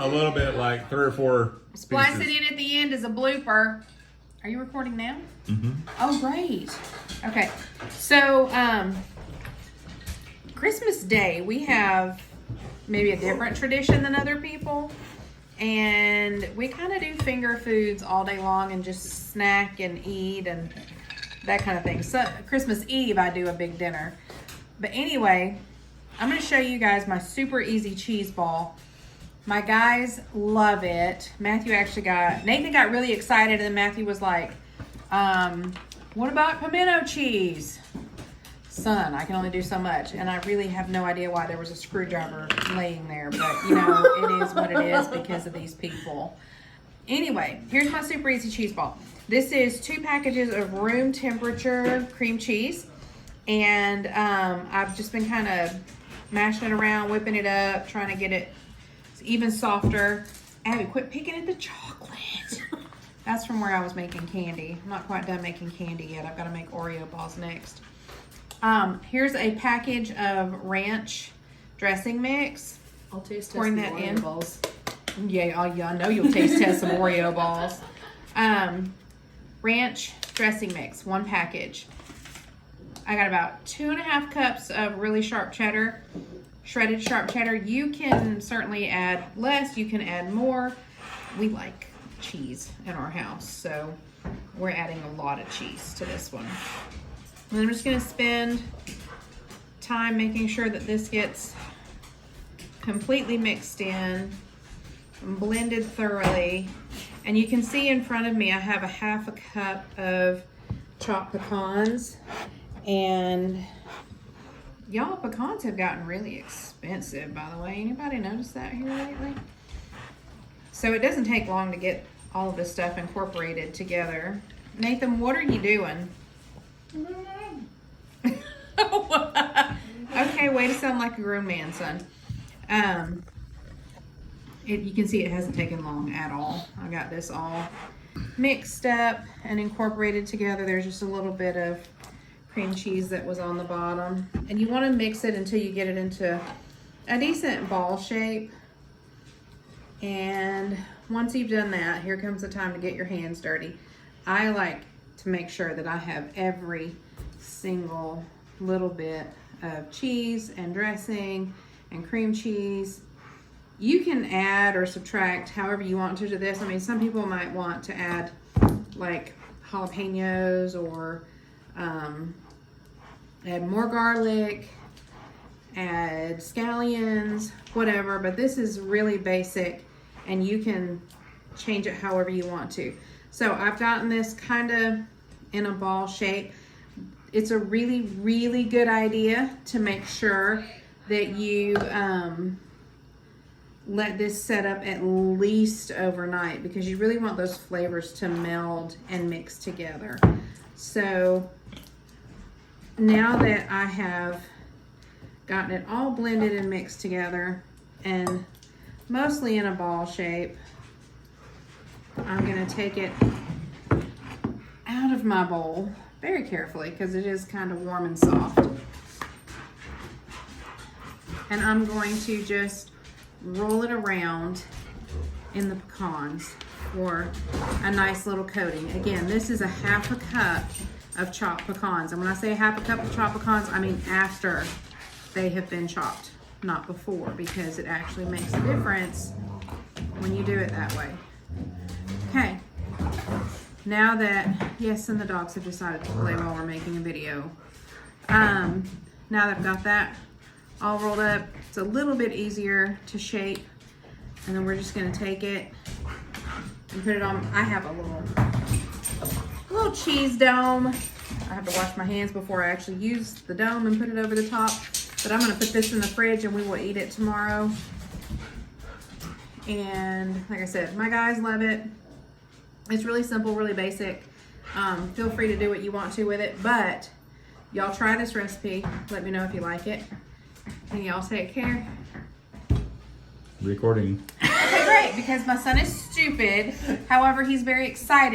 a little bit, like 3 or 4 Splice pieces. it in at the end as a blooper. Are you recording now? Mm-hmm. Oh, great. Okay. So, Christmas Day, we have maybe a different tradition than other people. And we kind of do finger foods all day long and just snack and eat and that kind of thing. So, Christmas Eve, I do a big dinner. But anyway, I'm going to show you guys my super easy cheese ball. My guys love it. Nathan got really excited, and then Matthew was like, what about pimento cheese? Son, I can only do so much. And I really have no idea why there was a screwdriver laying there, but you know, it is what it is because of these people. Anyway, here's my super easy cheese ball. This is 2 packages of room temperature cream cheese. And I've just been kind of mashing it around, whipping it up, trying to get it even softer. Abby, quit picking at the chocolate. That's from where I was making candy. I'm not quite done making candy yet. I've got to make Oreo balls next. Here's a package of ranch dressing mix. I'll taste test Pouring the that Oreo in. balls. Yeah, I know you'll taste test some Oreo balls. Ranch dressing mix, 1 package. I got about 2.5 cups of really sharp cheddar, shredded sharp cheddar. You can certainly add less, you can add more. We like cheese in our house, so we're adding a lot of cheese to this one. And I'm just gonna spend time making sure that this gets completely mixed in, blended thoroughly. And you can see in front of me, I have a 1/2 cup of chopped pecans. And y'all, pecans have gotten really expensive, by the way. Anybody notice that here lately? So it doesn't take long to get all of this stuff incorporated together. Nathan, what are you doing? Okay, way to sound like a grown man, son. You can see it hasn't taken long at all. I got this all mixed up and incorporated together. There's just a little bit of cream cheese that was on the bottom. And you want to mix it until you get it into a decent ball shape. And once you've done that, here comes the time to get your hands dirty. I like to make sure that I have every single little bit of cheese and dressing and cream cheese. You can add or subtract however you want to this. I mean, some people might want to add like jalapenos or add more garlic, add scallions, whatever, but this is really basic and you can change it however you want to. So I've gotten this kind of in a ball shape. It's a really, really good idea to make sure that you let this set up at least overnight because you really want those flavors to meld and mix together. So now that I have gotten it all blended and mixed together and mostly in a ball shape, I'm going to take it out of my bowl very carefully because it is kind of warm and soft. And I'm going to just roll it around in the pecans for a nice little coating. Again, this is a 1/2 cup of chopped pecans. And when I say a 1/2 cup of chopped pecans, I mean after they have been chopped, not before, because it actually makes a difference when you do it that way. Okay, now that, yes, and the dogs have decided to play while we're making a video. Now that I've got that all rolled up, it's a little bit easier to shape. And then we're just gonna take it and put it on. I have a little cheese dome. I have to wash my hands before I actually use the dome and put it over the top. But I'm gonna put this in the fridge and we will eat it tomorrow. And like I said, my guys love it. It's really simple, really basic. Feel free to do what you want to with it, but y'all try this recipe. Let me know if you like it. And y'all take care. Recording. Okay, great, because my son is stupid. However, he's very excited.